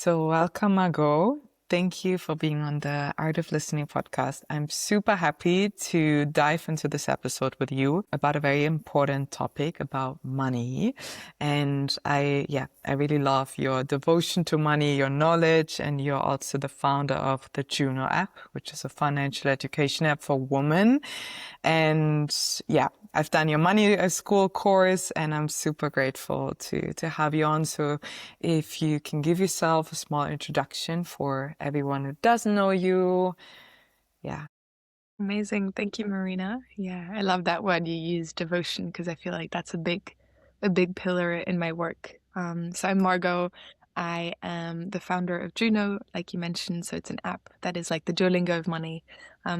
So, welcome, Margot. Thank you for being on the Art of Listening podcast. I'm super happy to dive into this episode with you about a very important topic about money. And I really love your devotion to money, your knowledge, and you're also the founder of the Juno app, which is a financial education app for women. And I've done your money school course and I'm super grateful to have you on. So if you can give yourself a small introduction for everyone who doesn't know you. Yeah. Amazing. Thank you, Marina. Yeah, I love that word you use, devotion, because I feel like that's a big pillar in my work. So I'm Margot. I am the founder of Juno, like you mentioned. So it's an app that is like the Duolingo of money.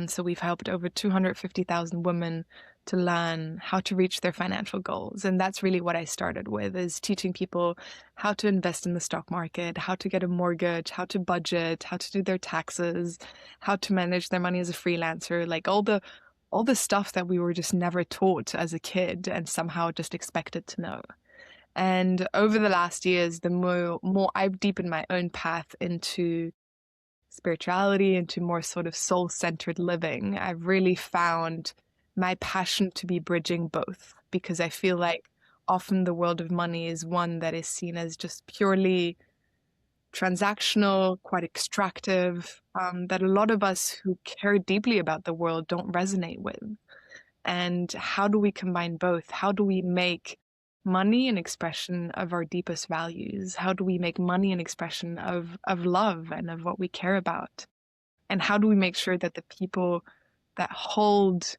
So we've helped over 250,000 women to learn how to reach their financial goals. And that's really what I started with, is teaching people how to invest in the stock market, how to get a mortgage, how to budget, how to do their taxes, how to manage their money as a freelancer, like all the stuff that we were just never taught as a kid and somehow just expected to know. And over the last years, the more I've deepened my own path into spirituality, into more sort of soul-centered living, I've really found my passion to be bridging both, because I feel like often the world of money is one that is seen as just purely transactional, quite extractive, that a lot of us who care deeply about the world don't resonate with. And how do we combine both? How do we make money an expression of our deepest values? How do we make money an expression of love and of what we care about? And how do we make sure that the people that hold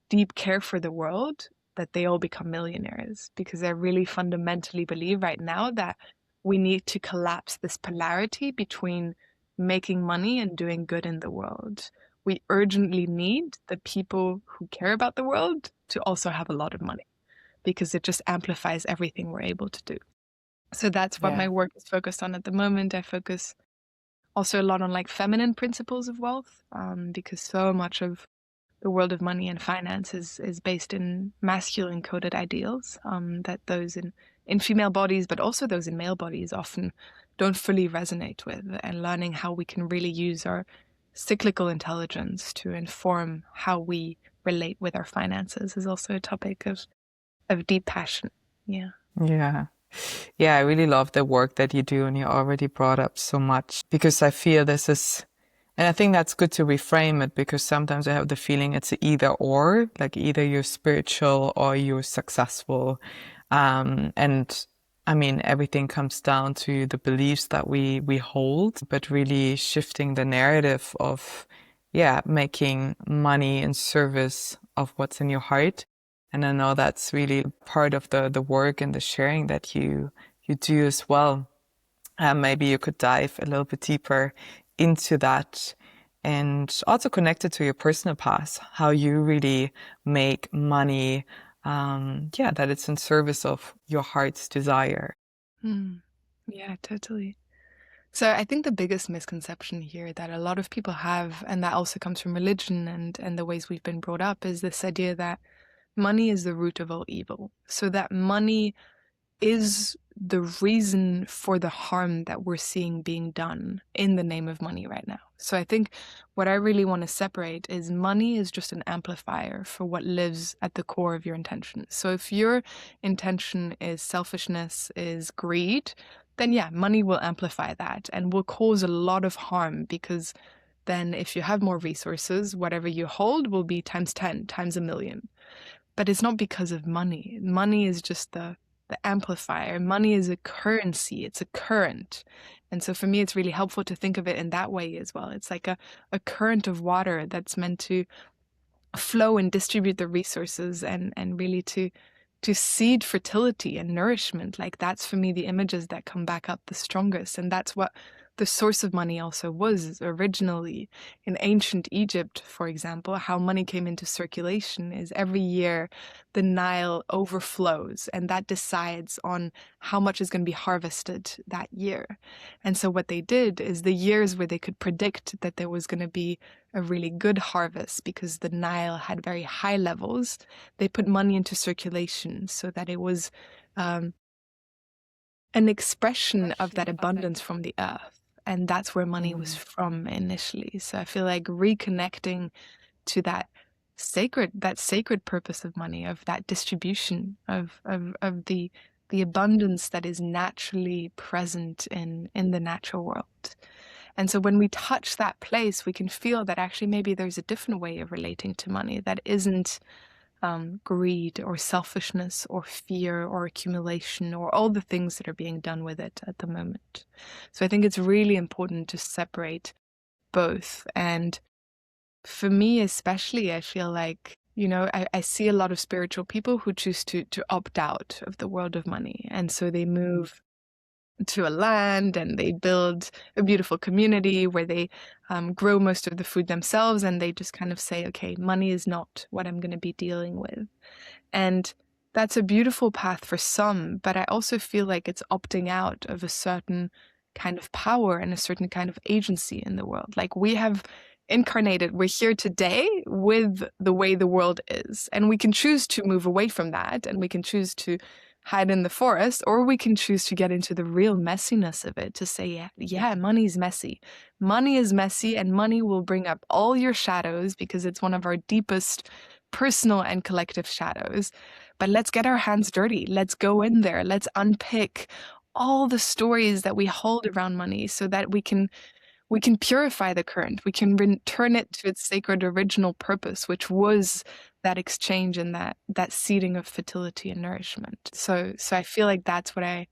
deep care for the world, that they all become millionaires? Because I really fundamentally believe right now that we need to collapse this polarity between making money and doing good in the world. We urgently need the people who care about the world to also have a lot of money, because it just amplifies everything we're able to do. So that's what my Yeah. work is focused on at the moment. I focus also a lot on like feminine principles of wealth, because so much of the world of money and finance is based in masculine coded ideals, that those in female bodies, but also those in male bodies, often don't fully resonate with. And learning how we can really use our cyclical intelligence to inform how we relate with our finances is also a topic of deep passion. Yeah. Yeah. Yeah, I really love the work that you do, and you already brought up so much because I feel this is, and I think that's good to reframe it, because sometimes I have the feeling it's either or, like either you're spiritual or you're successful. And I mean, everything comes down to the beliefs that we hold, but really shifting the narrative of, making money in service of what's in your heart. And I know that's really part of the work and the sharing that you do as well. Maybe you could dive a little bit deeper into that and also connect it to your personal path, how you really make money, that it's in service of your heart's desire. Yeah, totally. So I think the biggest misconception here that a lot of people have, and that also comes from religion and the ways we've been brought up, is this idea that money is the root of all evil. So that money is the reason for the harm that we're seeing being done in the name of money right now. So I think what I really want to separate is money is just an amplifier for what lives at the core of your intention. So if your intention is selfishness, is greed, then yeah, money will amplify that and will cause a lot of harm, because then if you have more resources, whatever you hold will be times 10, times a million. But it's not because of money. Money is just the amplifier. Money is a currency, it's a current. And so for me, it's really helpful to think of it in that way as well. It's like a current of water that's meant to flow and distribute the resources and really to seed fertility and nourishment. Like that's for me the images that come back up the strongest. And that's what the source of money also was originally. In ancient Egypt, for example, how money came into circulation is every year the Nile overflows, and that decides on how much is going to be harvested that year. And so what they did is the years where they could predict that there was going to be a really good harvest because the Nile had very high levels, they put money into circulation so that it was an expression of that abundance from the earth. And that's where money was from initially. So I feel like reconnecting to that sacred purpose of money, of that distribution, of the abundance that is naturally present in the natural world. And so when we touch that place, we can feel that actually maybe there's a different way of relating to money that isn't greed or selfishness or fear or accumulation or all the things that are being done with it at the moment. So I think it's really important to separate both. And for me especially, I feel like, I see a lot of spiritual people who choose to opt out of the world of money. And so they move to a land and they build a beautiful community where they grow most of the food themselves, and they just kind of say, okay, money is not what I'm going to be dealing with. And that's a beautiful path for some, but I also feel like it's opting out of a certain kind of power and a certain kind of agency in the world. Like we have incarnated, we're here today with the way the world is, and we can choose to move away from that, and we can choose to hide in the forest, or we can choose to get into the real messiness of it, to say, yeah, money's messy. Money is messy, and money will bring up all your shadows because it's one of our deepest personal and collective shadows. But let's get our hands dirty. Let's go in there. Let's unpick all the stories that we hold around money so that we can purify the current. We can return it to its sacred original purpose, which was that exchange and that seeding of fertility and nourishment. So I feel like that's what I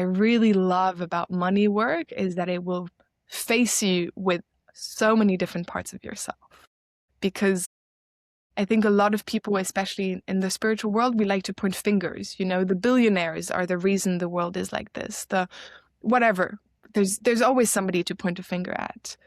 really love about money work, is that it will face you with so many different parts of yourself. Because I think a lot of people, especially in the spiritual world, we like to point fingers. The billionaires are the reason the world is like this. The whatever. There's always somebody to point a finger at.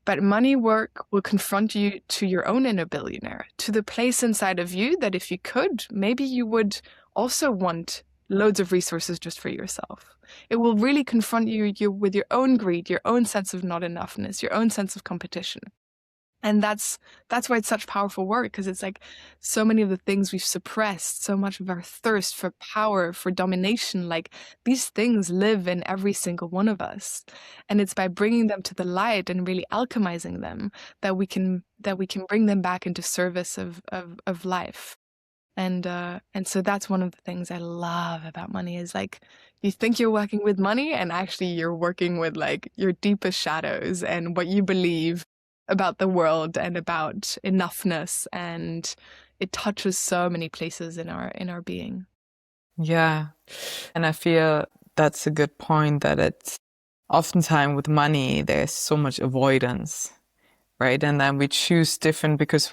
But money work will confront you to your own inner billionaire, to the place inside of you that if you could, maybe you would also want loads of resources just for yourself. It will really confront you with your own greed, your own sense of not enoughness, your own sense of competition. And that's why it's such powerful work, because it's like so many of the things we've suppressed, so much of our thirst for power, for domination, like these things live in every single one of us. And it's by bringing them to the light and really alchemizing them that we can bring them back into service of life. And so that's one of the things I love about money, is like you think you're working with money, and actually you're working with like your deepest shadows and what you believe about the world and about enoughness, and it touches so many places in our being. Yeah. And I feel that's a good point, that it's oftentimes with money, there's so much avoidance, right? And then we choose different because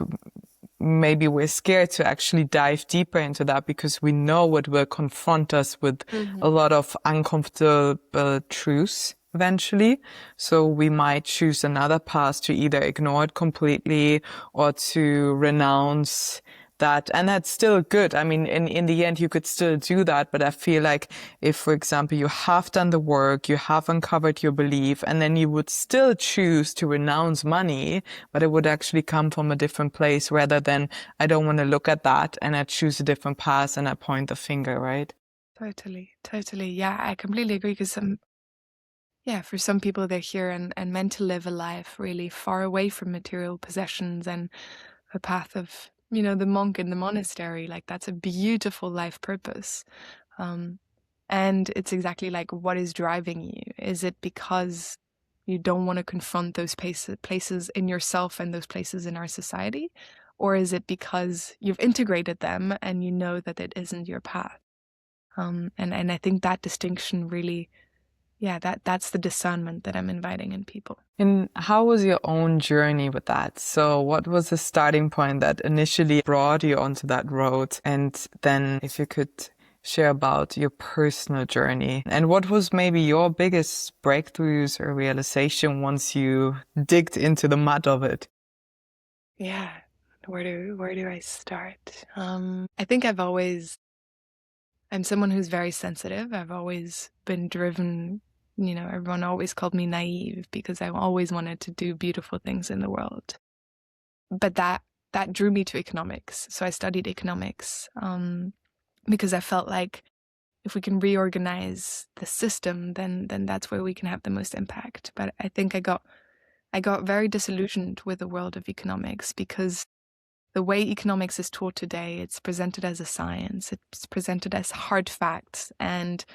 maybe we're scared to actually dive deeper into that, because we know it will confront us with a lot of uncomfortable truths eventually. So we might choose another path, to either ignore it completely or to renounce that. And that's still good. I mean, in the end, you could still do that. But I feel like if, for example, you have done the work, you have uncovered your belief, and then you would still choose to renounce money, but it would actually come from a different place, rather than I don't want to look at that and I choose a different path and I point the finger, right? Totally. Yeah, I completely agree, because for some people, they're here and meant to live a life really far away from material possessions, and a path of, the monk in the monastery. Like that's a beautiful life purpose. And it's exactly like, what is driving you? Is it because you don't want to confront those places in yourself and those places in our society? Or is it because you've integrated them and you know that it isn't your path? And I think that distinction really, that's the discernment that I'm inviting in people. And how was your own journey with that? So what was the starting point that initially brought you onto that road? And then if you could share about your personal journey, and what was maybe your biggest breakthroughs or realization once you digged into the mud of it? Yeah. Where do I start? I think I'm someone who's very sensitive. I've always been driven, everyone always called me naive, because I always wanted to do beautiful things in the world. But that drew me to economics. So I studied economics, because I felt like if we can reorganize the system, then that's where we can have the most impact. But I think I got very disillusioned with the world of economics, because the way economics is taught today, it's presented as a science, it's presented as hard facts, and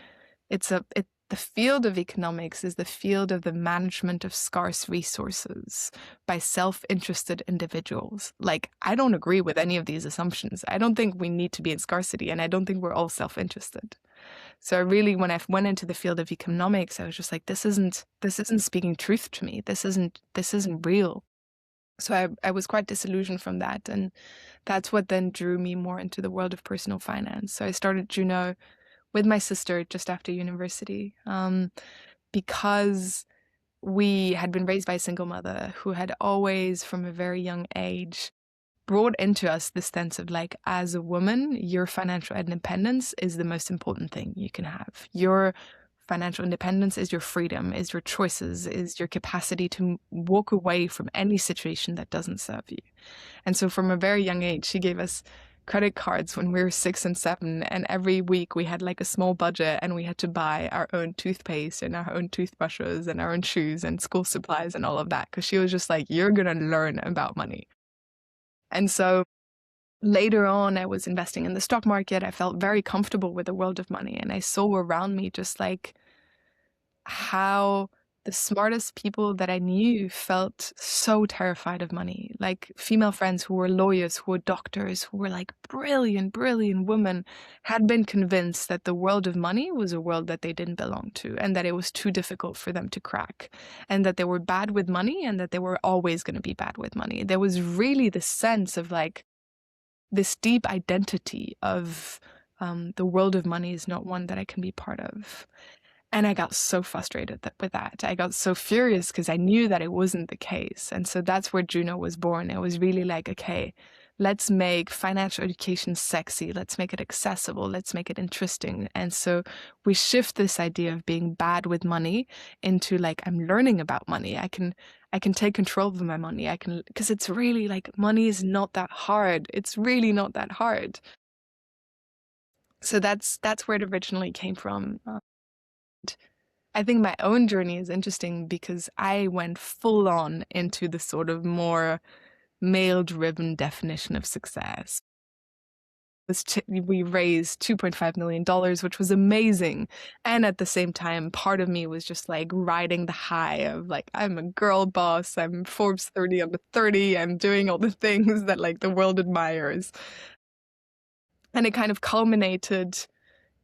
the field of economics is the field of the management of scarce resources by self-interested individuals. Like, I don't agree with any of these assumptions. I don't think we need to be in scarcity, and I don't think we're all self-interested. So really, when I went into the field of economics, I was just like, this isn't speaking truth to me. This isn't real. So I was quite disillusioned from that. And that's what then drew me more into the world of personal finance. So I started Juno with my sister just after university, because we had been raised by a single mother who had always, from a very young age, brought into us this sense of like, as a woman, your financial independence is the most important thing you can have. Your financial independence is your freedom, is your choices, is your capacity to walk away from any situation that doesn't serve you. And so from a very young age, she gave us credit cards when we were 6 and 7, and every week we had like a small budget, and we had to buy our own toothpaste and our own toothbrushes and our own shoes and school supplies and all of that, because she was just like, you're gonna learn about money. And so later on, I was investing in the stock market. I felt very comfortable with the world of money, and I saw around me just like how the smartest people that I knew felt so terrified of money. Like female friends who were lawyers, who were doctors, who were like brilliant, brilliant women, had been convinced that the world of money was a world that they didn't belong to, and that it was too difficult for them to crack, and that they were bad with money, and that they were always going to be bad with money. There was really this sense of like this deep identity of the world of money is not one that I can be part of. And I got so frustrated with that. I got so furious because I knew that it wasn't the case. And so that's where Juno was born. It was really like, okay, let's make financial education sexy. Let's make it accessible. Let's make it interesting. And so we shift this idea of being bad with money into like, I'm learning about money. I can take control of my money. Because it's really like, money is not that hard. It's really not that hard. So that's where it originally came from. I think my own journey is interesting because I went full on into the sort of more male-driven definition of success. We raised $2.5 million, which was amazing. And at the same time, part of me was just like riding the high of like, I'm a girl boss, I'm Forbes 30 under 30, I'm doing all the things that like the world admires. And it kind of culminated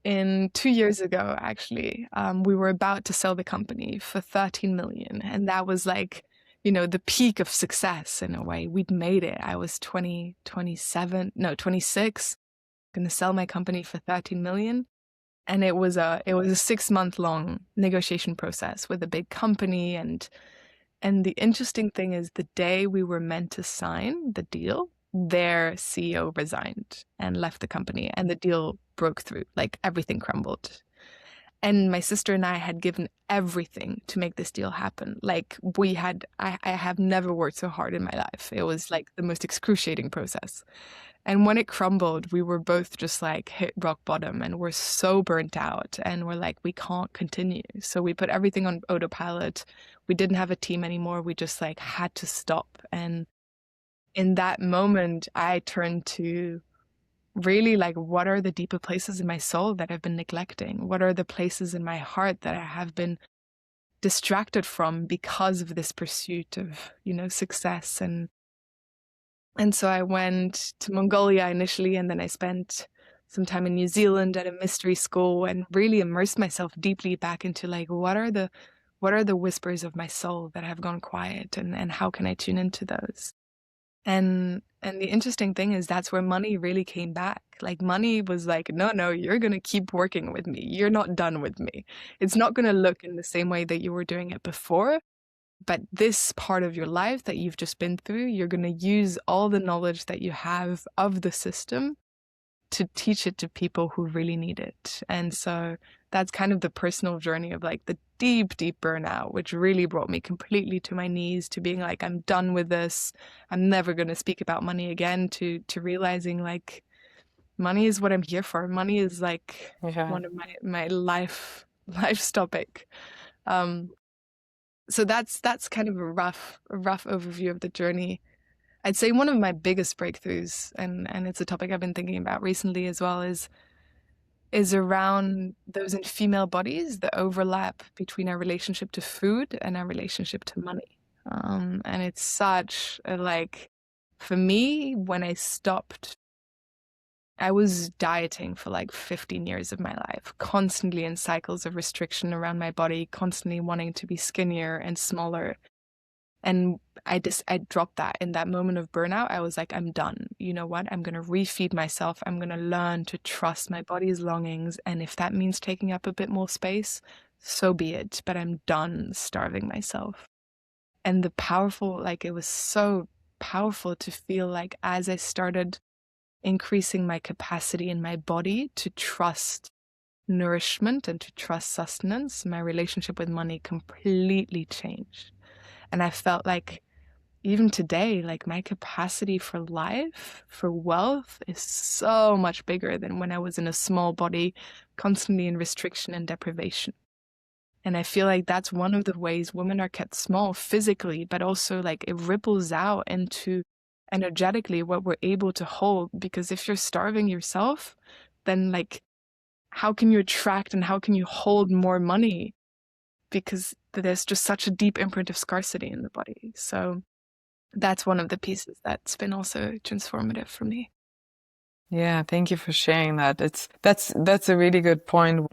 in 2 years ago, actually. We were about to sell the company for 13 million. And that was like, the peak of success in a way. We'd made it. I was 26, going to sell my company for 13 million. And it was a 6-month long negotiation process with a big company. And the interesting thing is the day we were meant to sign the deal, their CEO resigned and left the company, and the deal broke through, like everything crumbled. And my sister and I had given everything to make this deal happen. Like I have never worked so hard in my life. It was like the most excruciating process. And when it crumbled, we were both just like hit rock bottom, and we're so burnt out, and we're like, we can't continue. So we put everything on autopilot. We didn't have a team anymore. We just like had to stop. And in that moment, I turned to really like, what are the deeper places in my soul that I've been neglecting? What are the places in my heart that I have been distracted from because of this pursuit of, success? And so I went to Mongolia initially, and then I spent some time in New Zealand at a mystery school and really immersed myself deeply back into like, what are the whispers of my soul that have gone quiet, and how can I tune into those? And the interesting thing is that's where money really came back. Like money was like, no, you're going to keep working with me. You're not done with me. It's not going to look in the same way that you were doing it before. But this part of your life that you've just been through, you're going to use all the knowledge that you have of the system to teach it to people who really need it. And so that's kind of the personal journey of like the deep, deep burnout, which really brought me completely to my knees, to being like, I'm done with this. I'm never going to speak about money again, to realizing like, money is what I'm here for. Money is like Yeah. one of my life's topic. Um, so that's kind of a rough overview of the journey. I'd say one of my biggest breakthroughs, and it's a topic I've been thinking about recently as well, is around those in female bodies, the overlap between our relationship to food and our relationship to money. And it's such a, like, for me, when I stopped, I was dieting for like 15 years of my life, constantly in cycles of restriction around my body, constantly wanting to be skinnier and smaller. And I dropped that in that moment of burnout. I was like, I'm done. You know what? I'm going to refeed myself. I'm going to learn to trust my body's longings. And if that means taking up a bit more space, so be it. But I'm done starving myself. And the powerful, like, it was so powerful to feel like as I started increasing my capacity in my body to trust nourishment and to trust sustenance, my relationship with money completely changed. And I felt like even today, like my capacity for life, for wealth is so much bigger than when I was in a small body, constantly in restriction and deprivation. And I feel like that's one of the ways women are kept small physically, but also like it ripples out into energetically what we're able to hold. Because if you're starving yourself, then like, how can you attract and how can you hold more money? Because there's just such a deep imprint of scarcity in the body. So that's one of the pieces that's been also transformative for me. Yeah, thank you for sharing that. That's a really good point.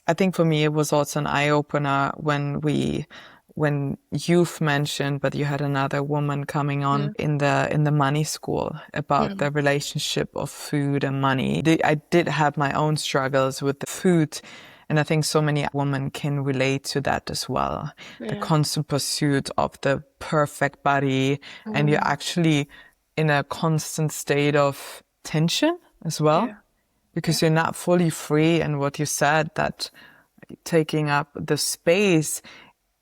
I think for me it was also an eye opener when you've mentioned, but you had another woman coming on Yeah. in the money school about the Mm. relationship of food and money. I did have my own struggles with the food, and I think so many women can relate to that as well. The Yeah. constant pursuit of the perfect body, and you're Mm. actually in a constant state of tension as well Yeah. Yeah. because you're not fully free. And what you said, that taking up the space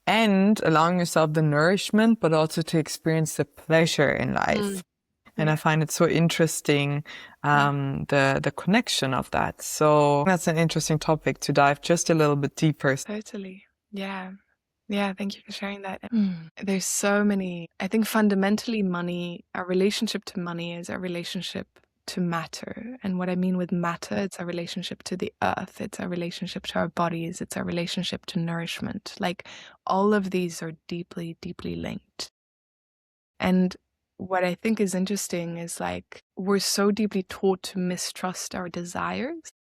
and allowing yourself the nourishment, but also to experience the pleasure in life. Mm. And I Yeah. find it so interesting, Yeah. the connection of that. So that's an interesting topic to dive just a little bit deeper. Totally. Yeah. Yeah. Thank you for sharing that. There's so many, I think fundamentally money, our relationship to money is our relationship to matter. And what I mean with matter, it's our relationship to the earth, it's our relationship to our bodies, it's our relationship to nourishment. Like all of these are deeply, deeply linked. And what I think is interesting is like we're so deeply taught to mistrust our desires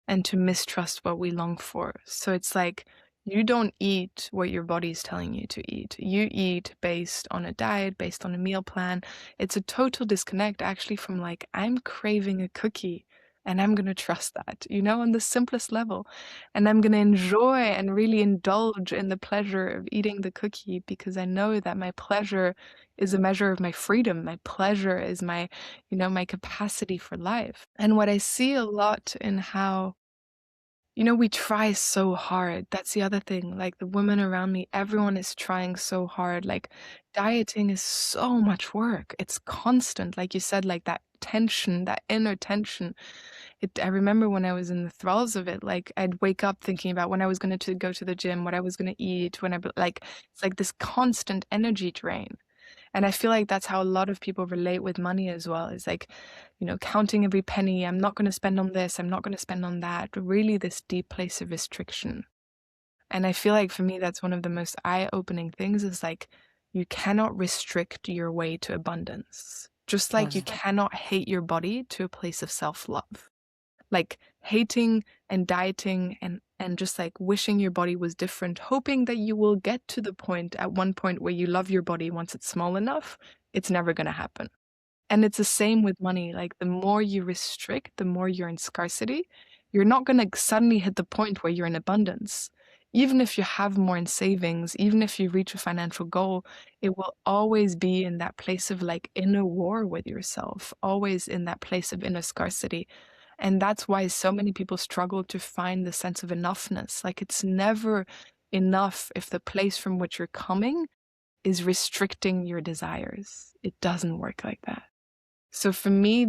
and to mistrust what we long for. So it's like you don't eat what your body is telling you to eat. You eat based on a diet, based on a meal plan. It's a total disconnect actually from like, I'm craving a cookie and I'm going to trust that, you know, on the simplest level. And I'm going to enjoy and really indulge in the pleasure of eating the cookie because I know that my pleasure is a measure of my freedom. My pleasure is my, you know, my capacity for life. And what I see a lot in how, you know, we try so hard. That's the other thing. Like the women around me, everyone is trying so hard. Like dieting is so much work. It's constant. Like you said, like that tension, that inner tension. I remember when I was in the thralls of it, like I'd wake up thinking about when I was going to go to the gym, what I was going to eat, like, it's like this constant energy drain. And I feel like that's how a lot of people relate with money as well. It's like, you know, counting every penny. I'm not going to spend on this. I'm not going to spend on that. Really, this deep place of restriction. And I feel like for me, that's one of the most eye-opening things is like, you cannot restrict your way to abundance. Just like you cannot hate your body to a place of self-love. Like hating and dieting and just like wishing your body was different, hoping that you will get to the point at one point where you love your body once it's small enough, it's never going to happen. And it's the same with money. Like the more you restrict, the more you're in scarcity. You're not going to suddenly hit the point where you're in abundance. Even if you have more in savings, even if you reach a financial goal, it will always be in that place of like inner war with yourself, always in that place of inner scarcity. And that's why so many people struggle to find the sense of enoughness. Like it's never enough if the place from which you're coming is restricting your desires. It doesn't work like that. So for me,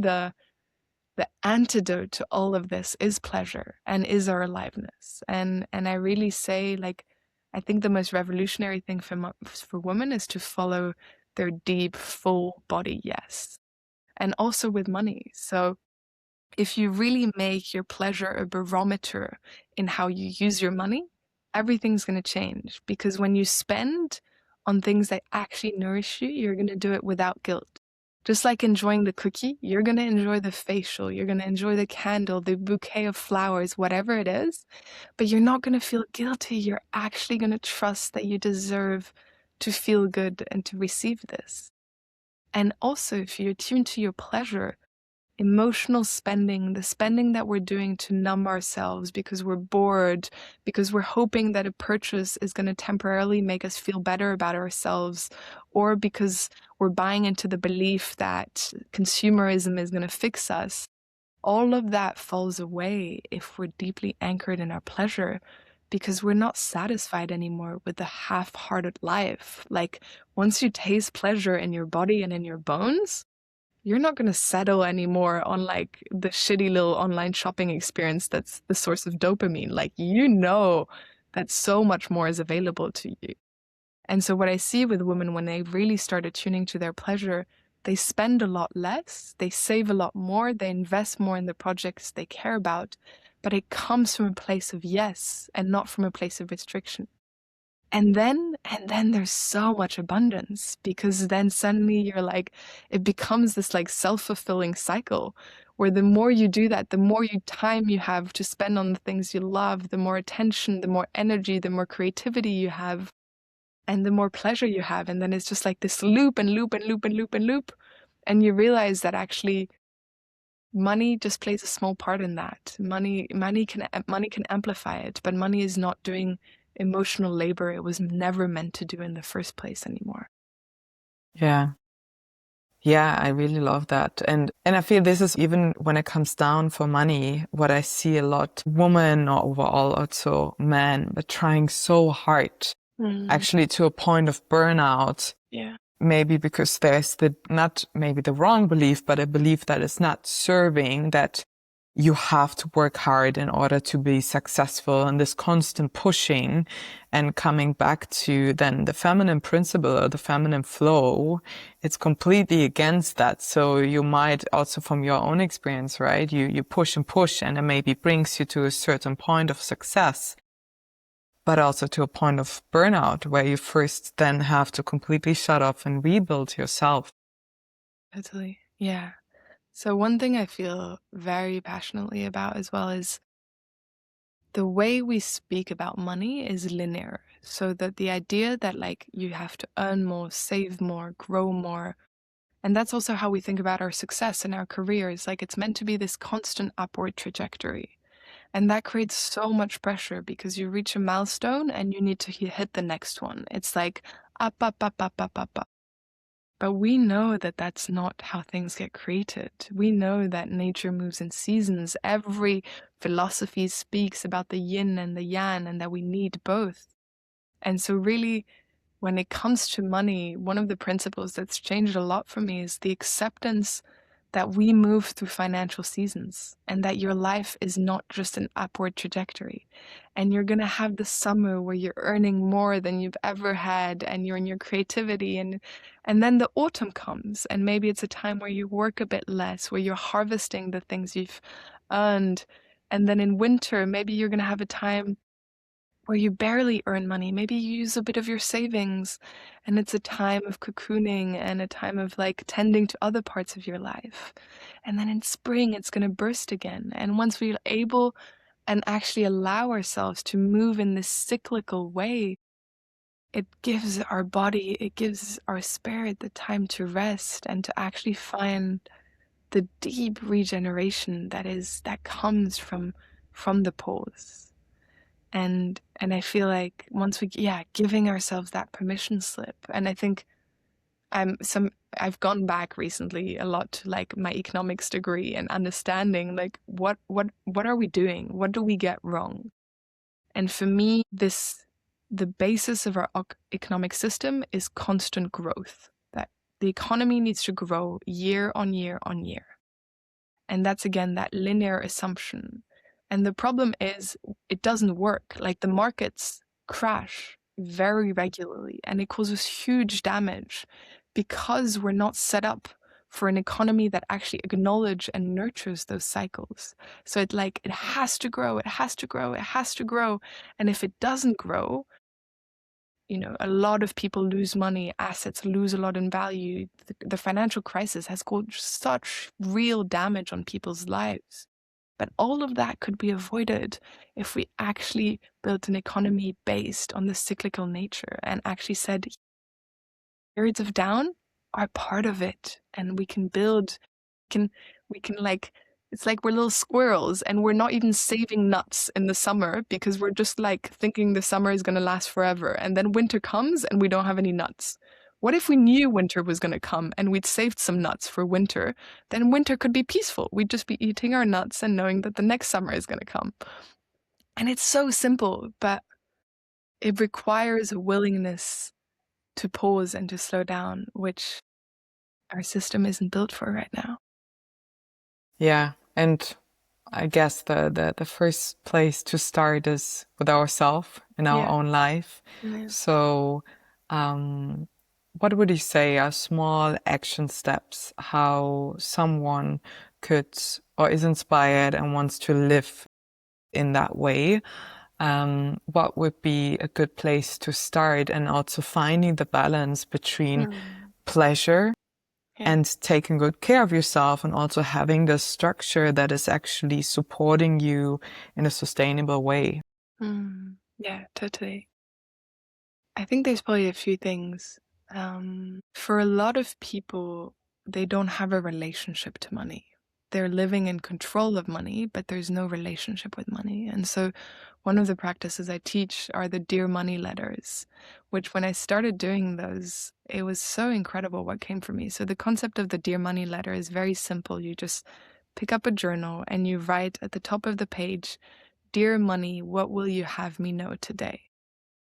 the antidote to all of this is pleasure and is our aliveness. And I really say, like, I think the most revolutionary thing for women is to follow their deep, full body yes. And also with money. So if you really make your pleasure a barometer in how you use your money, everything's going to change. Because when you spend on things that actually nourish you, you're going to do it without guilt. Just like enjoying the cookie, you're going to enjoy the facial, you're going to enjoy the candle, the bouquet of flowers, whatever it is, but you're not going to feel guilty. You're actually going to trust that you deserve to feel good and to receive this. And also, if you're tuned to your pleasure, emotional spending, the spending that we're doing to numb ourselves because we're bored, because we're hoping that a purchase is going to temporarily make us feel better about ourselves, or because we're buying into the belief that consumerism is going to fix us, all of that falls away if we're deeply anchored in our pleasure, because we're not satisfied anymore with the half-hearted life. Like, once you taste pleasure in your body and in your bones, you're not going to settle anymore on like the shitty little online shopping experience that's the source of dopamine. Like, you know that so much more is available to you. And so what I see with women when they really start attuning to their pleasure, they spend a lot less, they save a lot more, they invest more in the projects they care about, but it comes from a place of yes and not from a place of restriction. And then there's so much abundance, because then suddenly you're like, it becomes this like self-fulfilling cycle where the more you do that, the more time you have to spend on the things you love, the more attention, the more energy, the more creativity you have, and the more pleasure you have. And then it's just like this loop and loop and loop and loop and loop. And you realize that actually money just plays a small part in that. Money can amplify it, but money is not doing emotional labor it was never meant to do in the first place anymore. Yeah. Yeah, I really love that. And I feel this is, even when it comes down for money, what I see a lot, women or overall also men, but trying so hard, actually to a point of burnout. Yeah. Maybe because there's not maybe the wrong belief, but a belief that is not serving, that you have to work hard in order to be successful, and this constant pushing and coming back to then the feminine principle or the feminine flow. It's completely against that. So you might also, from your own experience, right? You push and push, and it maybe brings you to a certain point of success, but also to a point of burnout where you first then have to completely shut off and rebuild yourself. Totally. Yeah. So one thing I feel very passionately about as well is the way we speak about money is linear. So that the idea that like you have to earn more, save more, grow more, and that's also how we think about our success in our careers. Like, it's meant to be this constant upward trajectory. And that creates so much pressure because you reach a milestone and you need to hit the next one. It's like up, up, up, up, up, up, up. But we know that that's not how things get created. We know that nature moves in seasons. Every philosophy speaks about the yin and the yang, and that we need both. And so really, when it comes to money, one of the principles that's changed a lot for me is the acceptance that we move through financial seasons, and that your life is not just an upward trajectory. And you're going to have the summer where you're earning more than you've ever had, and you're in your creativity, and then the autumn comes, and maybe it's a time where you work a bit less, where you're harvesting the things you've earned. And then in winter, maybe you're going to have a time where you barely earn money. Maybe you use a bit of your savings, and it's a time of cocooning and a time of like tending to other parts of your life. And then in spring, it's going to burst again. And once we're able and actually allow ourselves to move in this cyclical way, it gives our body, it gives our spirit the time to rest and to actually find the deep regeneration that comes from the pause. And I feel like once we, giving ourselves that permission slip. And I think I've gone back recently a lot to like my economics degree and understanding like what are we doing? What do we get wrong? And for me, the basis of our economic system is constant growth. That the economy needs to grow year on year on year. And that's again that linear assumption. And the problem is it doesn't work. Like the markets crash very regularly and it causes huge damage because we're not set up for an economy that actually acknowledges and nurtures those cycles. So it has to grow, it has to grow, it has to grow. And if it doesn't grow, a lot of people lose money, assets lose a lot in value. The financial crisis has caused such real damage on people's lives. But all of that could be avoided if we actually built an economy based on the cyclical nature and actually said periods of down are part of it, and we can build, we can it's like we're little squirrels and we're not even saving nuts in the summer because we're just thinking the summer is going to last forever, and then winter comes and we don't have any nuts. What if we knew winter was going to come and we'd saved some nuts for winter? Then winter could be peaceful. We'd just be eating our nuts and knowing that the next summer is going to come. And it's so simple, but it requires a willingness to pause and to slow down, which our system isn't built for right now. Yeah, and I guess the first place to start is with ourselves in our own life. Yeah. So, what would you say are small action steps how someone could or is inspired and wants to live in that way? What would be a good place to start, and also finding the balance between pleasure and taking good care of yourself, and also having the structure that is actually supporting you in a sustainable way? Yeah, totally. I think there's probably a few things. For a lot of people, they don't have a relationship to money. They're living in control of money, but there's no relationship with money. And so one of the practices I teach are the Dear Money letters, which when I started doing those, it was so incredible what came from me. So the concept of the Dear Money letter is very simple. You just pick up a journal and you write at the top of the page, "Dear money, what will you have me know today?"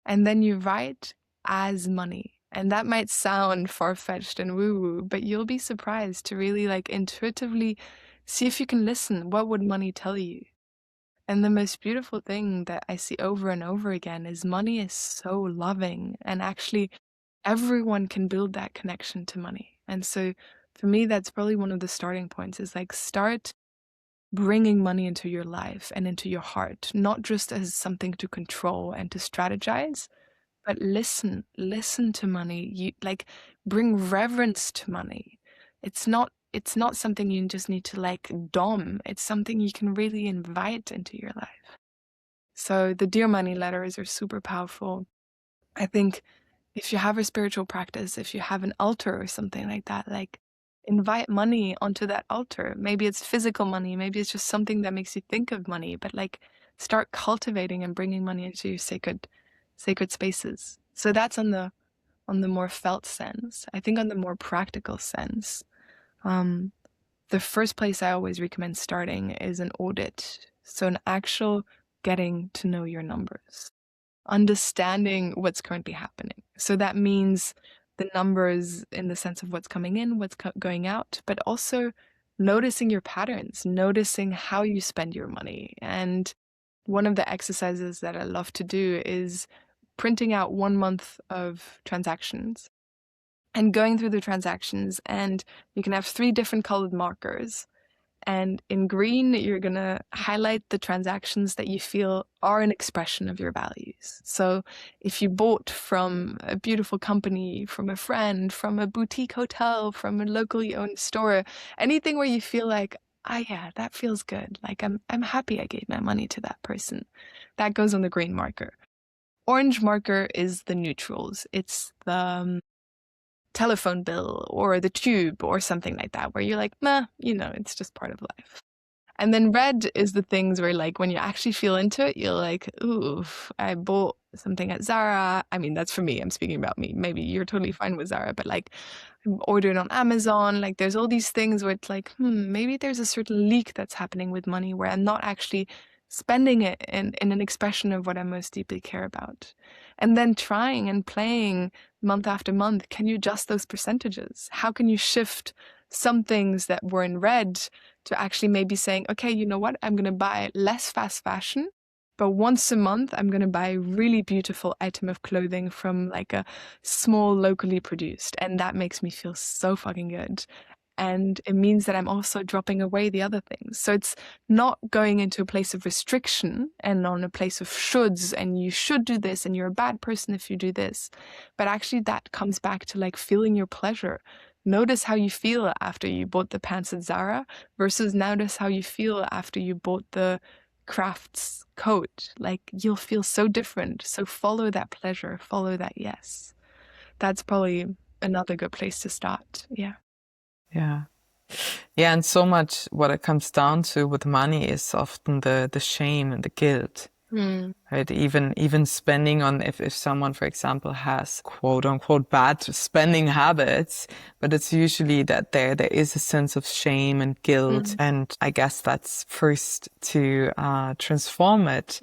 And then you write as money. And that might sound far-fetched and woo-woo, but you'll be surprised to really intuitively see if you can listen. What would money tell you? And the most beautiful thing that I see over and over again is money is so loving, and actually everyone can build that connection to money. And so for me, that's probably one of the starting points is start bringing money into your life and into your heart, not just as something to control and to strategize, but listen to money. You bring reverence to money. It's not something you just need to dom. It's something you can really invite into your life. So the Dear Money letters are super powerful. I think if you have a spiritual practice, if you have an altar or something like that, invite money onto that altar. Maybe it's physical money, maybe it's just something that makes you think of money, but start cultivating and bringing money into your sacred spaces. So that's on the more felt sense. I think on the more practical sense, the first place I always recommend starting is an audit. So an actual getting to know your numbers, understanding what's currently happening. So that means the numbers in the sense of what's coming in, what's going out, but also noticing your patterns, noticing how you spend your money. And one of the exercises that I love to do is printing out 1 month of transactions and going through the transactions. And you can have 3 different colored markers. And in green, you're going to highlight the transactions that you feel are an expression of your values. So if you bought from a beautiful company, from a friend, from a boutique hotel, from a locally owned store, anything where you feel yeah, that feels good. I'm happy I gave my money to that person. That goes on the green marker. Orange marker is the neutrals. It's the telephone bill or the tube or something like that, where you're nah, it's just part of life. And then red is the things where when you actually feel into it, you're ooh, I bought something at Zara. I mean, that's for me. I'm speaking about me. Maybe you're totally fine with Zara, but I'm ordering on Amazon. There's all these things where it's maybe there's a certain leak that's happening with money where I'm not actually spending it in an expression of what I most deeply care about. And then trying and playing month after month, can you adjust those percentages? How can you shift some things that were in red to actually maybe saying, okay, you know what? I'm going to buy less fast fashion, but once a month, I'm going to buy a really beautiful item of clothing from like a small locally produced. And that makes me feel so fucking good. And it means that I'm also dropping away the other things. So it's not going into a place of restriction and on a place of shoulds and you should do this and you're a bad person if you do this. But actually that comes back to like feeling your pleasure. Notice how you feel after you bought the pants at Zara versus notice how you feel after you bought the crafts coat. Like you'll feel so different. So follow that pleasure, follow that yes. That's probably another good place to start. Yeah. Yeah. Yeah, and so much what it comes down to with money is often the shame and the guilt. Right? Even spending on if someone, for example, has quote unquote bad spending habits, but it's usually that there is a sense of shame and guilt. And I guess that's first to transform it.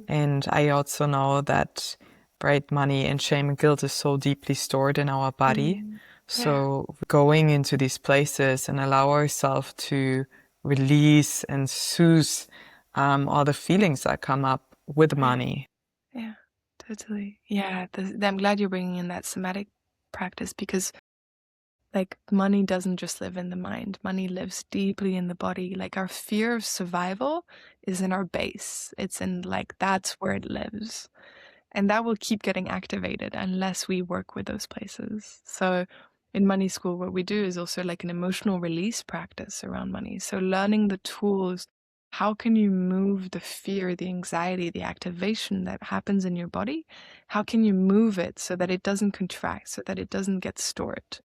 And I also know that right, money and shame and guilt is so deeply stored in our body. So going into these places and allow ourselves to release and soothe all the feelings that come up with money. Yeah, totally. Yeah, I'm glad you're bringing in that somatic practice because like money doesn't just live in the mind. Money lives deeply in the body. Like our fear of survival is in our base. It's in like, that's where it lives. And that will keep getting activated unless we work with those places. So in money school, what we do is also like an emotional release practice around money. So learning the tools, how can you move the fear, the anxiety, the activation that happens in your body? How can you move it so that it doesn't contract, so that it doesn't get stored?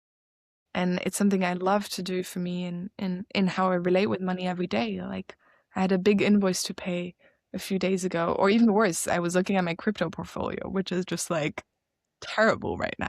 And it's something I love to do for me in how I relate with money every day. Like I had a big invoice to pay a few days ago, or even worse, I was looking at my crypto portfolio, which is just like terrible right now.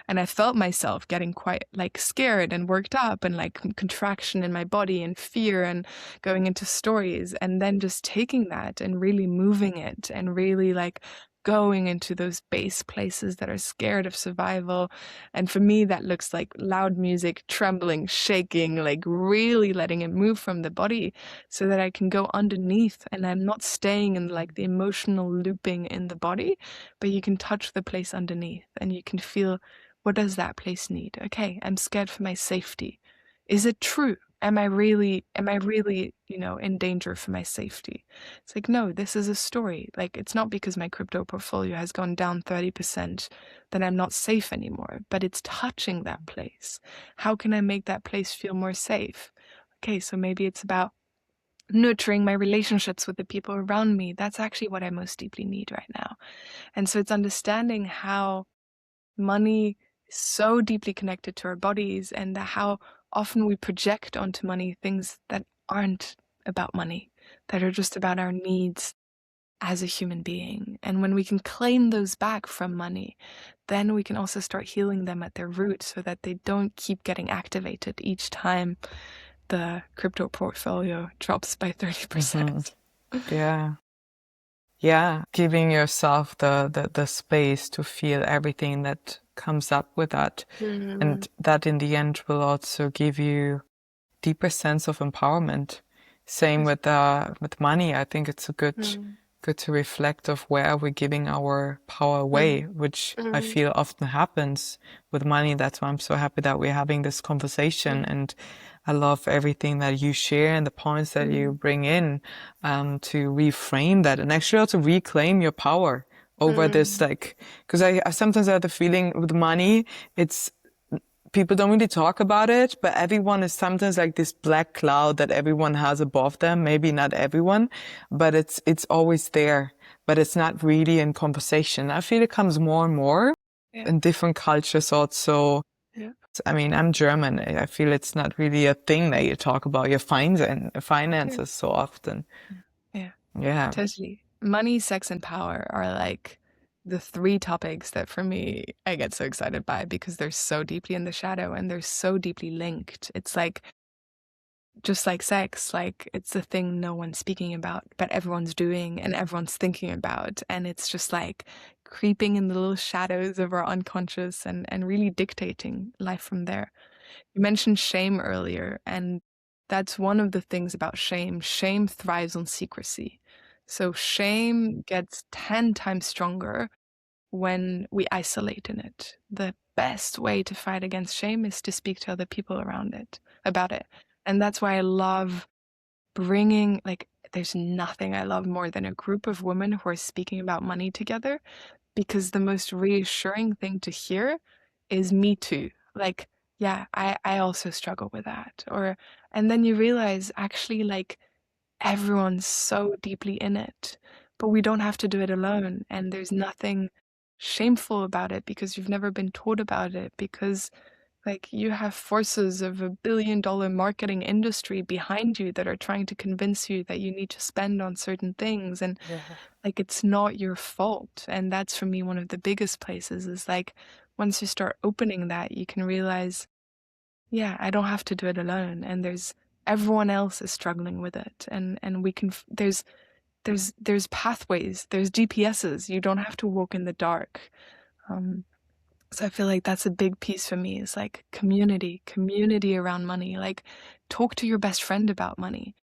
And I felt myself getting quite like scared and worked up and like contraction in my body and fear and going into stories and then just taking that and really moving it and really like going into those base places that are scared of survival. And for me, that looks like loud music, trembling, shaking, like really letting it move from the body so that I can go underneath and I'm not staying in like the emotional looping in the body, but you can touch the place underneath and you can feel, what does that place need? Okay, I'm scared for my safety. Is it true? Am I really, in danger for my safety? It's like, no, this is a story. Like, it's not because my crypto portfolio has gone down 30% that I'm not safe anymore, but it's touching that place. How can I make that place feel more safe? Okay, so maybe it's about nurturing my relationships with the people around me. That's actually what I most deeply need right now. And so it's understanding how money is so deeply connected to our bodies and how often we project onto money things that aren't about money, that are just about our needs as a human being. And when we can claim those back from money, then we can also start healing them at their root so that they don't keep getting activated each time the crypto portfolio drops by 30%. Yeah. Yeah. Giving yourself the space to feel everything that comes up with that. And that in the end will also give you deeper sense of empowerment. Same with money. I think it's a good to reflect of where we're giving our power away, which I feel often happens with money. That's why I'm so happy that we're having this conversation. And I love everything that you share and the points that you bring in to reframe that and actually also reclaim your power over this, like, because I sometimes have the feeling with money, it's people don't really talk about it, but everyone is sometimes like this black cloud that everyone has above them. Maybe not everyone, but it's always there, but it's not really in conversation. I feel it comes more and more in different cultures also. Yeah. I mean, I'm German. I feel it's not really a thing that you talk about your finances so often. Yeah. Yeah. Totally. Money, sex, and power are like the three topics that for me I get so excited by because they're so deeply in the shadow and they're so deeply linked. It's like just like sex, like it's a thing no one's speaking about, but everyone's doing and everyone's thinking about. And it's just like creeping in the little shadows of our unconscious and really dictating life from there. You mentioned shame earlier, and that's one of the things about shame. Shame thrives on secrecy. So shame gets 10 times stronger when we isolate in it. The best way to fight against shame is to speak to other people around it, about it. And that's why I love bringing, like, there's nothing I love more than a group of women who are speaking about money together, because the most reassuring thing to hear is me too. Like, yeah, I also struggle with that. And then you realize actually, like, everyone's so deeply in it, but we don't have to do it alone. And there's nothing shameful about it because you've never been taught about it, because like you have forces of $1 billion marketing industry behind you that are trying to convince you that you need to spend on certain things. And like, it's not your fault. And that's for me one of the biggest places is like, once you start opening that, you can realize, yeah, I don't have to do it alone. And everyone else is struggling with it. And we can, there's pathways, there's GPSs. You don't have to walk in the dark. So I feel like that's a big piece for me, is like community around money. Like, talk to your best friend about money.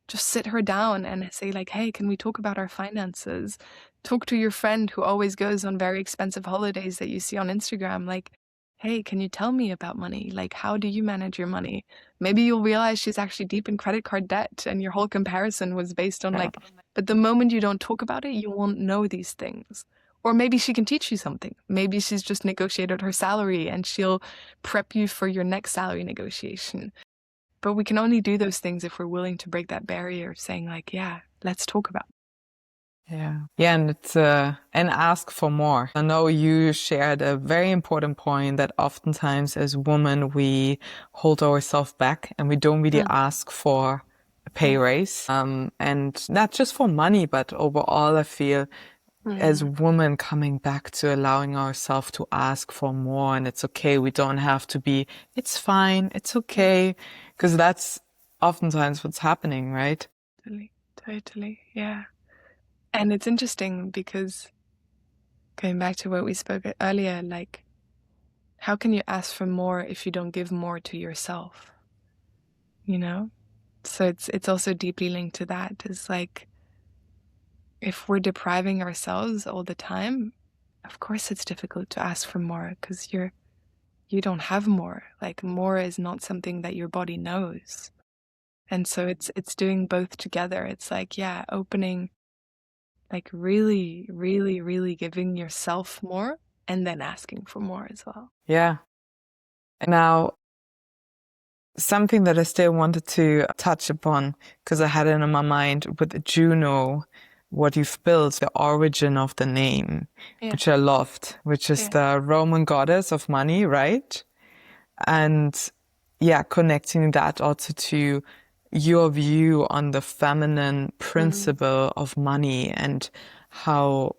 Just sit her down and say like, hey, can we talk about our finances? Talk to your friend who always goes on very expensive holidays that you see on Instagram. Like, hey, can you tell me about money? Like, how do you manage your money? Maybe you'll realize she's actually deep in credit card debt and your whole comparison was based on like, but the moment you don't talk about it, you won't know these things. Or maybe she can teach you something. Maybe she's just negotiated her salary and she'll prep you for your next salary negotiation. But we can only do those things if we're willing to break that barrier of saying like, yeah, let's talk about it. Yeah, and it's and ask for more. I know you shared a very important point that oftentimes as women we hold ourselves back and we don't really ask for a pay raise. And not just for money, but overall I feel as women coming back to allowing ourselves to ask for more, and it's okay. We don't have to be, it's fine, it's okay. Because that's oftentimes what's happening, right? Totally. Yeah. And it's interesting because going back to what we spoke earlier, like, how can you ask for more if you don't give more to yourself? You know? So it's also deeply linked to that. Is like, if we're depriving ourselves all the time, of course it's difficult to ask for more because you don't have more. Like, more is not something that your body knows. And so it's doing both together. It's like, yeah, opening, like really giving yourself more and then asking for more as well. Yeah. Now, something that I still wanted to touch upon, because I had it in my mind with Juno, what you've built, the origin of the name, which I loved, which is the Roman goddess of money, right? And yeah, connecting that also to your view on the feminine principle of money and how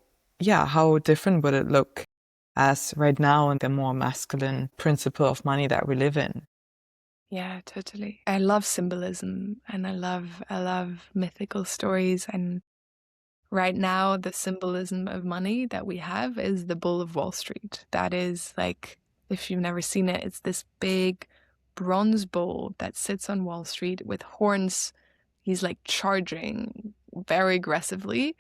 different would it look as right now in the more masculine principle of money that we live in. Yeah, totally. I love symbolism and I love mythical stories. And right now, the symbolism of money that we have is the Bull of Wall Street. That is like, if you've never seen it, it's this big bronze bull that sits on Wall Street with horns. He's like charging very aggressively.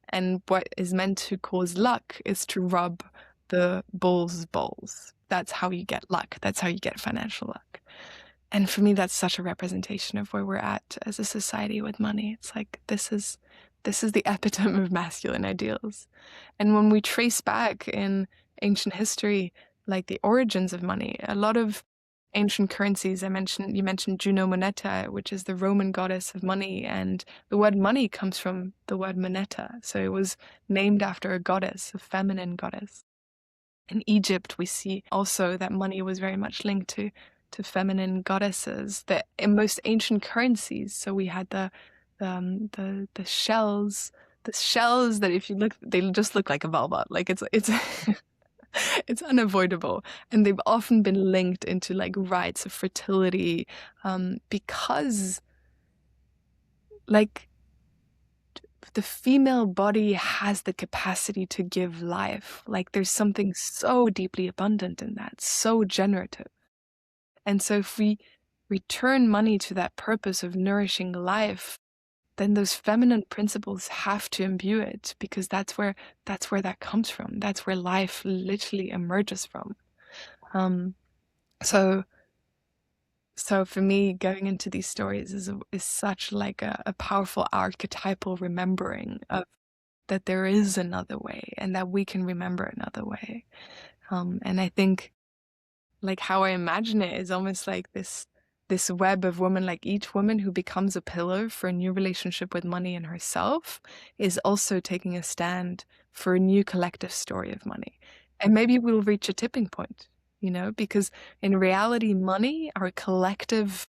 And what is meant to cause luck is to rub the bull's balls. That's how you get luck. That's how you get financial luck. And for me, that's such a representation of where we're at as a society with money. It's like, this is the epitome of masculine ideals. And when we trace back in ancient history, like the origins of money, a lot of ancient currencies, you mentioned Juno Moneta, which is the Roman goddess of money. And the word money comes from the word moneta. So it was named after a goddess, a feminine goddess. In Egypt, we see also that money was very much linked to feminine goddesses. That in most ancient currencies, so we had the shells, that if you look, they just look like a velvet. Like it's it's unavoidable, and they've often been linked into like rites of fertility, because like the female body has the capacity to give life. Like, there's something so deeply abundant in that, so generative. And so if we return money to that purpose of nourishing life, then those feminine principles have to imbue it, because that's where that comes from. That's where life literally emerges from. So for me, going into these stories is such like a powerful archetypal remembering of that there is another way, and that we can remember another way. And I think, like, how I imagine it is almost like this web of women, like each woman who becomes a pillar for a new relationship with money and herself is also taking a stand for a new collective story of money. And maybe we'll reach a tipping point, because in reality, money, our collective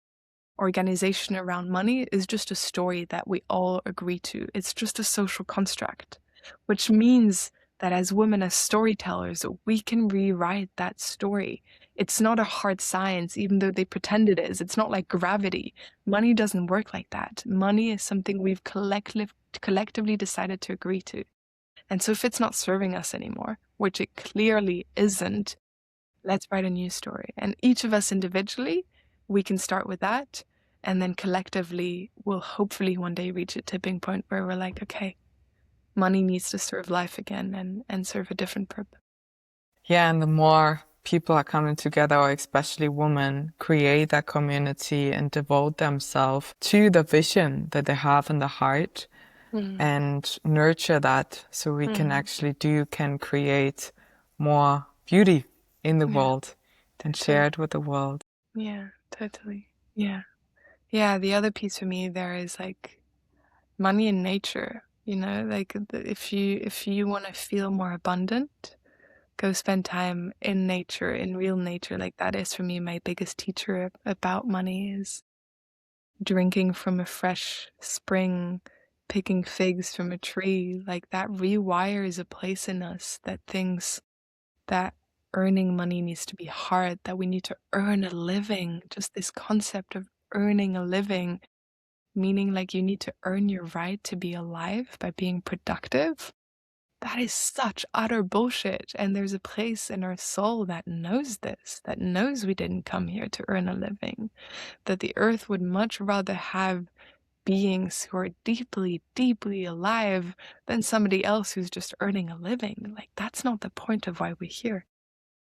organization around money, is just a story that we all agree to. It's just a social construct, which means that as women, as storytellers, we can rewrite that story. It's not a hard science, even though they pretend it is. It's not like gravity. Money doesn't work like that. Money is something we've collectively decided to agree to. And so if it's not serving us anymore, which it clearly isn't, let's write a new story. And each of us individually, we can start with that. And then collectively, we'll hopefully one day reach a tipping point where we're like, okay, money needs to serve life again and serve a different purpose. Yeah, and the more people are coming together, or especially women, create that community and devote themselves to the vision that they have in the heart and nurture that, so we can create more beauty in the world and share it with the world. Yeah, totally. Yeah. Yeah, the other piece for me there is like money and nature, like if you want to feel more abundant, go spend time in nature, in real nature. Like that is for me my biggest teacher about money, is drinking from a fresh spring, picking figs from a tree. Like that rewires a place in us that thinks that earning money needs to be hard, that we need to earn a living. Just this concept of earning a living, meaning like you need to earn your right to be alive by being productive. That is such utter bullshit. And there's a place in our soul that knows this, that knows we didn't come here to earn a living, that the earth would much rather have beings who are deeply, deeply alive than somebody else who's just earning a living. Like, that's not the point of why we're here.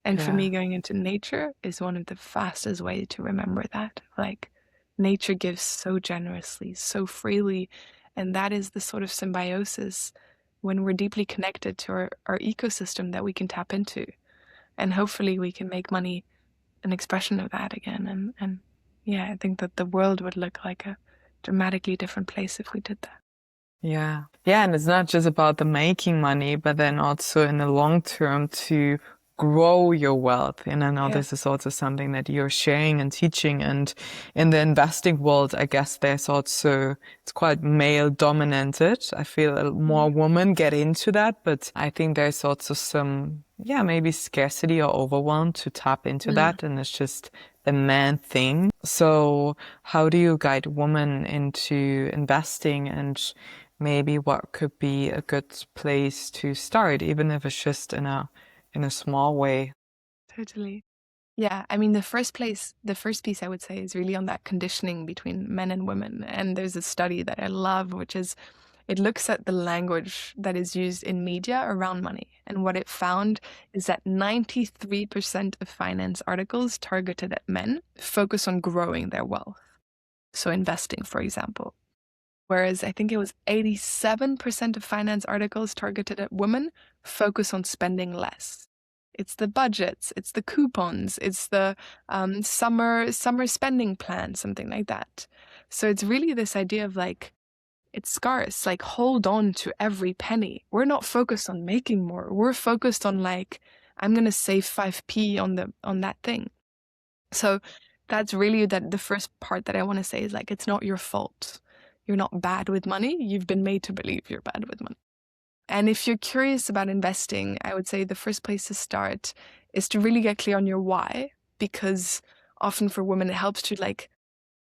And for me, going into nature is one of the fastest ways to remember that. Like, nature gives so generously, so freely. And that is the sort of symbiosis when we're deeply connected to our ecosystem that we can tap into. And hopefully we can make money an expression of that again. And yeah, I think that the world would look like a dramatically different place if we did that. Yeah. Yeah, and it's not just about the making money, but then also in the long term to grow your wealth. And I know this is also something that you're sharing and teaching. And in the investing world, I guess there's also, it's quite male dominated. I feel more women get into that, but I think there's also some, maybe scarcity or overwhelm to tap into that. And it's just the man thing. So how do you guide women into investing, and maybe what could be a good place to start, even if it's just in a small way? Totally. Yeah, I mean, the first piece I would say is really on that conditioning between men and women. And there's a study that I love, which is it looks at the language that is used in media around money. And what it found is that 93% of finance articles targeted at men focus on growing their wealth. So investing, for example. Whereas I think it was 87% of finance articles targeted at women focus on spending less. It's the budgets, it's the coupons, it's the summer spending plan, something like that. So it's really this idea of like, it's scarce, like hold on to every penny. We're not focused on making more. We're focused on like, I'm going to save 5p on that thing. So that's really the first part that I want to say is like, it's not your fault. You're not bad with money. You've been made to believe you're bad with money. And if you're curious about investing, I would say the first place to start is to really get clear on your why, because often for women, it helps to like,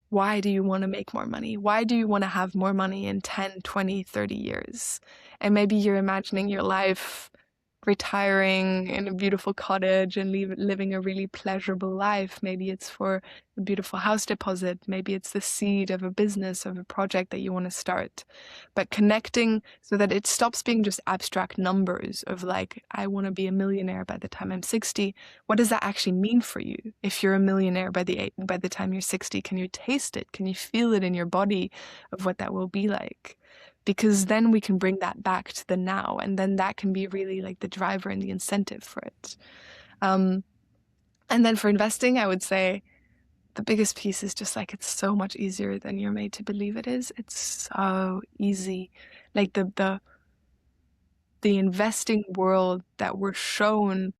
why do you want to make more money? Why do you want to have more money in 10, 20, 30 years? And maybe you're imagining your life retiring in a beautiful cottage and living a really pleasurable life. Maybe it's for a beautiful house deposit. Maybe it's the seed of a business, of a project that you want to start. But connecting so that it stops being just abstract numbers of like, I want to be a millionaire by the time I'm 60. What does that actually mean for you? If you're a millionaire by the time you're 60, can you taste it? Can you feel it in your body of what that will be like? Because then we can bring that back to the now, and then that can be really like the driver and the incentive for it. And then for investing, I would say the biggest piece is just like, it's so much easier than you're made to believe it is. It's so easy. Like the investing world that we're shown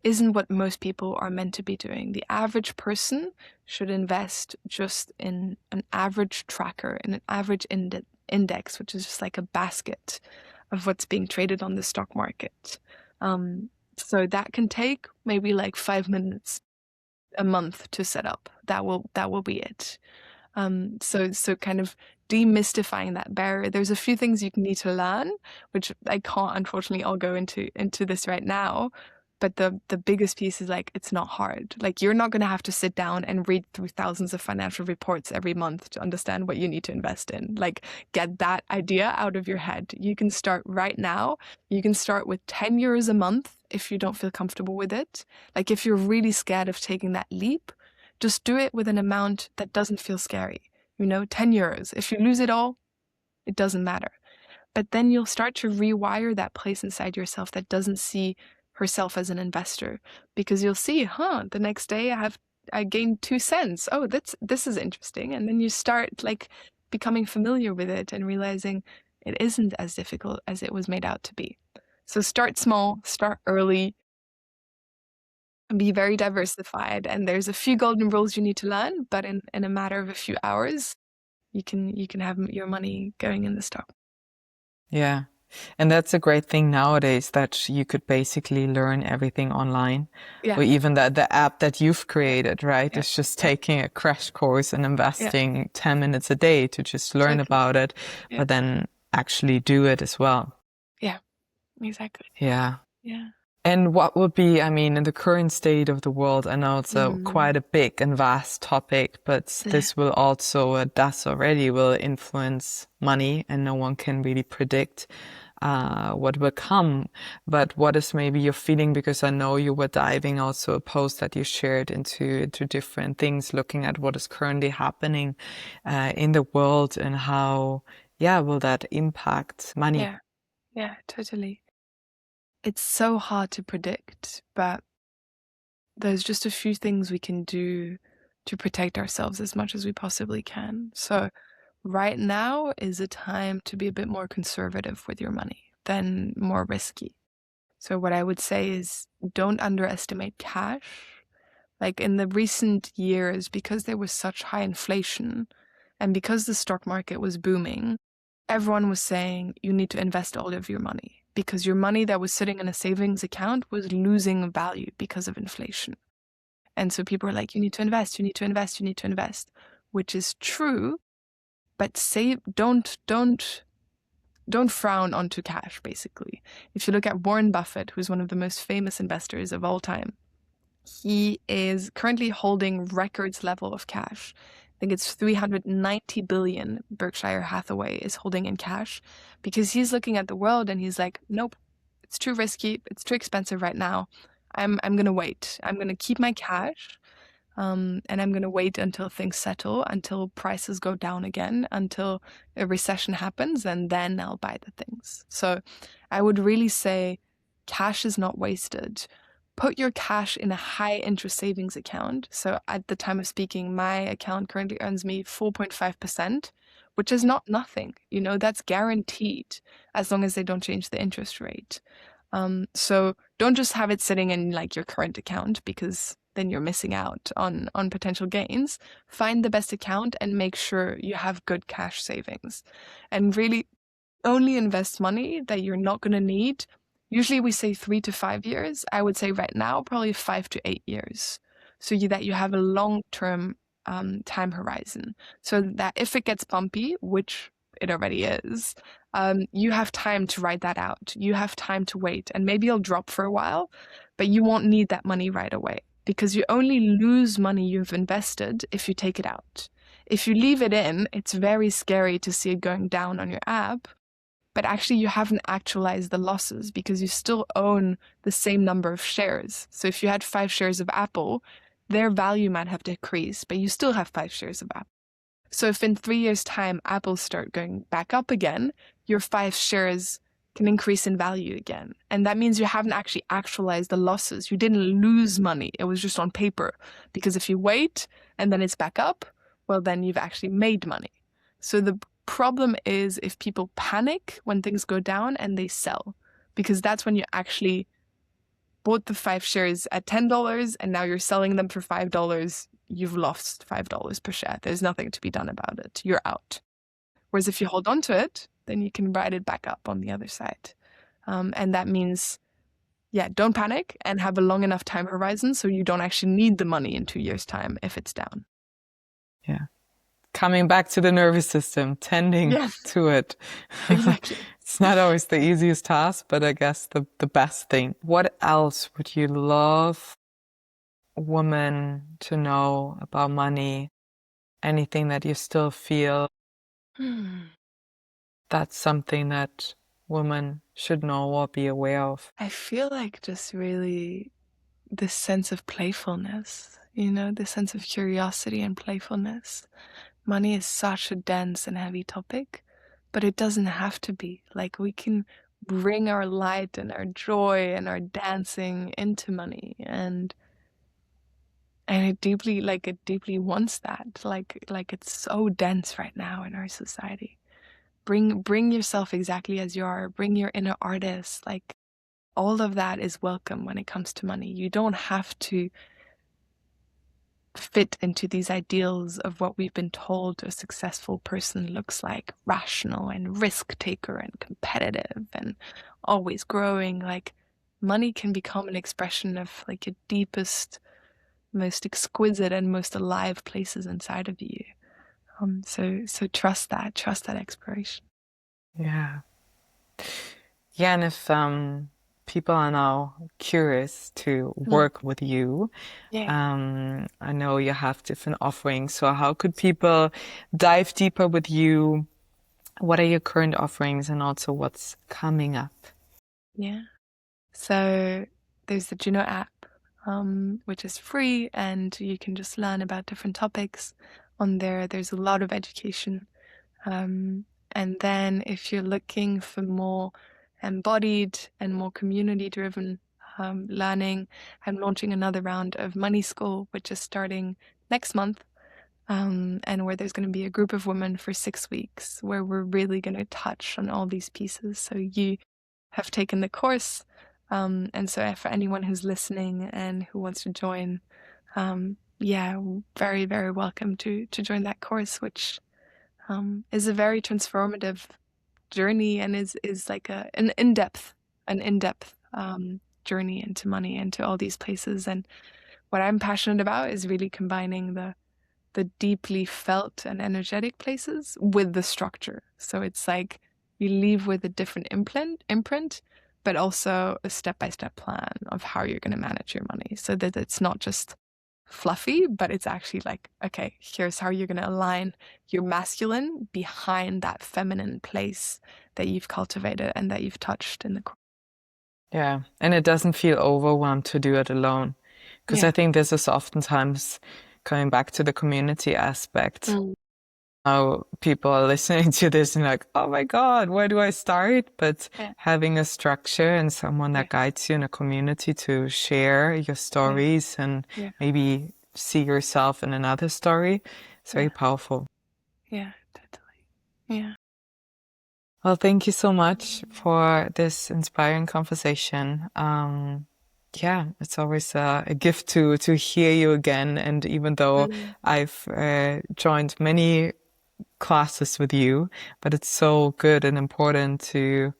isn't what most people are meant to be doing. The average person should invest just in an average tracker, in an average index, which is just like a basket of what's being traded on the stock market. So that can take maybe like 5 minutes a month to set up. That will be it. So kind of demystifying that barrier. There's a few things you need to learn, which I can't unfortunately all go into this right now. But the biggest piece is like, it's not hard. Like, you're not going to have to sit down and read through thousands of financial reports every month to understand what you need to invest in. Like, get that idea out of your head. You can start right now. You can start with 10 euros a month if you don't feel comfortable with it. Like, if you're really scared of taking that leap, just do it with an amount that doesn't feel scary. 10 euros. If you lose it all, it doesn't matter. But then you'll start to rewire that place inside yourself that doesn't see herself as an investor, because you'll see, the next day I gained 2 cents. Oh, this is interesting. And then you start like becoming familiar with it and realizing it isn't as difficult as it was made out to be. So start small, start early, and be very diversified. And there's a few golden rules you need to learn, but in a matter of a few hours, you can have your money going in the stock. Yeah. And that's a great thing nowadays, that you could basically learn everything online. Yeah. Or even that the app that you've created, right? Yeah. It's just taking a crash course and investing 10 minutes a day to just learn about it, but then actually do it as well. Yeah, exactly. Yeah. Yeah. And what would be, I mean, in the current state of the world, I know it's quite a big and vast topic, but this will also, does already, will influence money, and no one can really predict what will come. But what is maybe your feeling? Because I know you were diving also a post that you shared into different things, looking at what is currently happening in the world, and how, will that impact money? Yeah, totally. It's so hard to predict, but there's just a few things we can do to protect ourselves as much as we possibly can. So right now is a time to be a bit more conservative with your money than more risky. So what I would say is, don't underestimate cash. Like, in the recent years, because there was such high inflation and because the stock market was booming, everyone was saying you need to invest all of your money, because your money that was sitting in a savings account was losing value because of inflation. And so people were like, you need to invest, you need to invest, you need to invest, which is true, but don't frown onto cash, basically. If you look at Warren Buffett, who's one of the most famous investors of all time, he is currently holding records level of cash. I think it's 390 billion Berkshire Hathaway is holding in cash, because he's looking at the world and he's like, nope, it's too risky, it's too expensive right now. I'm going to wait. I'm going to keep my cash. And I'm going to wait until things settle, until prices go down again, until a recession happens, and then I'll buy the things. So I would really say cash is not wasted. Put your cash in a high interest savings account. So at the time of speaking, my account currently earns me 4.5%, which is not nothing. That's guaranteed as long as they don't change the interest rate. So don't just have it sitting in like your current account, because then you're missing out on potential gains. Find the best account and make sure you have good cash savings, and really only invest money that you're not going to need. Usually we say 3 to 5 years. I would say right now, probably 5 to 8 years. So that you have a long-term time horizon, so that if it gets bumpy, which it already is. You have time to write that out. You have time to wait, and maybe it'll drop for a while, but you won't need that money right away because you only lose money you've invested if you take it out. If you leave it in, it's very scary to see it going down on your app, but actually you haven't actualized the losses because you still own the same number of shares. So if you had 5 shares of Apple, their value might have decreased, but you still have 5 shares of Apple. So if in 3 years' time Apple start going back up again, your 5 shares can increase in value again. And that means you haven't actually actualized the losses. You didn't lose money. It was just on paper. Because if you wait and then it's back up, well, then you've actually made money. So the problem is if people panic when things go down and they sell, because that's when you actually bought the 5 shares at $10 and now you're selling them for $5. You've lost $5 per share. There's nothing to be done about it. You're out. Whereas if you hold on to it, then you can ride it back up on the other side. And that means, yeah, don't panic and have a long enough time horizon so you don't actually need the money in 2 years' time if it's down. Yeah. Coming back to the nervous system, tending to it. Exactly. It's not always the easiest task, but I guess the best thing. What else would you love women to know about money? Anything that you still feel that's something that women should know or be aware of? I feel like just really this sense of playfulness, the sense of curiosity and playfulness. Money is such a dense and heavy topic, but it doesn't have to be. Like we can bring our light and our joy and our dancing into money, and it deeply wants that. Like it's so dense right now in our society. Bring yourself exactly as you are. Bring your inner artist. Like all of that is welcome when it comes to money. You don't have to fit into these ideals of what we've been told a successful person looks like, rational and risk taker and competitive and always growing. Like money can become an expression of like your deepest, most exquisite and most alive places inside of you. So trust that exploration. Yeah. Yeah, and if people are now curious to work with you, I know you have different offerings. So how could people dive deeper with you? What are your current offerings and also what's coming up? Yeah. So there's the Juno app, which is free, and you can just learn about different topics on there. There's a lot of education. And then if you're looking for more embodied and more community-driven learning, I'm launching another round of Money School, which is starting next month. And where there's going to be a group of women for 6 weeks, where we're really going to touch on all these pieces. So you have taken the course, and so for anyone who's listening and who wants to join, very, very welcome to join that course, which is a very transformative journey and is like an in-depth journey into money, into all these places. And what I'm passionate about is really combining the deeply felt and energetic places with the structure. So it's like you leave with a different imprint, but also a step-by-step plan of how you're going to manage your money, so that it's not just fluffy, but it's actually like, okay, here's how you're going to align your masculine behind that feminine place that you've cultivated and that you've touched in the course. Yeah, and it doesn't feel overwhelmed to do it alone. Because I think this is oftentimes coming back to the community aspect. How people are listening to this and like, oh my God, where do I start? But having a structure and someone that guides you in a community to share your stories and maybe see yourself in another story, it's very powerful. Yeah, totally. Yeah. Well, thank you so much for this inspiring conversation. Yeah, it's always a gift to hear you again. And even though I've joined many classes with you, but it's so good and important to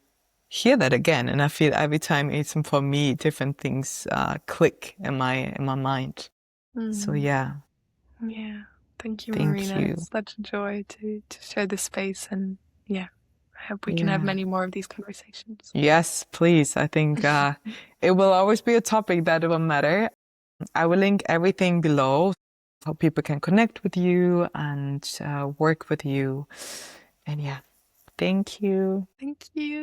hear that again. And I feel every time it's for me, different things click in my mind. So Yeah. Thank you, thank Marina. you. It's such a joy to share this space and Yeah. I hope we can have Yeah. many more of these conversations. Yes, please. I think it will always be a topic that will matter. I will link everything below how people can connect with you and work with you. And yeah, thank you. Thank you.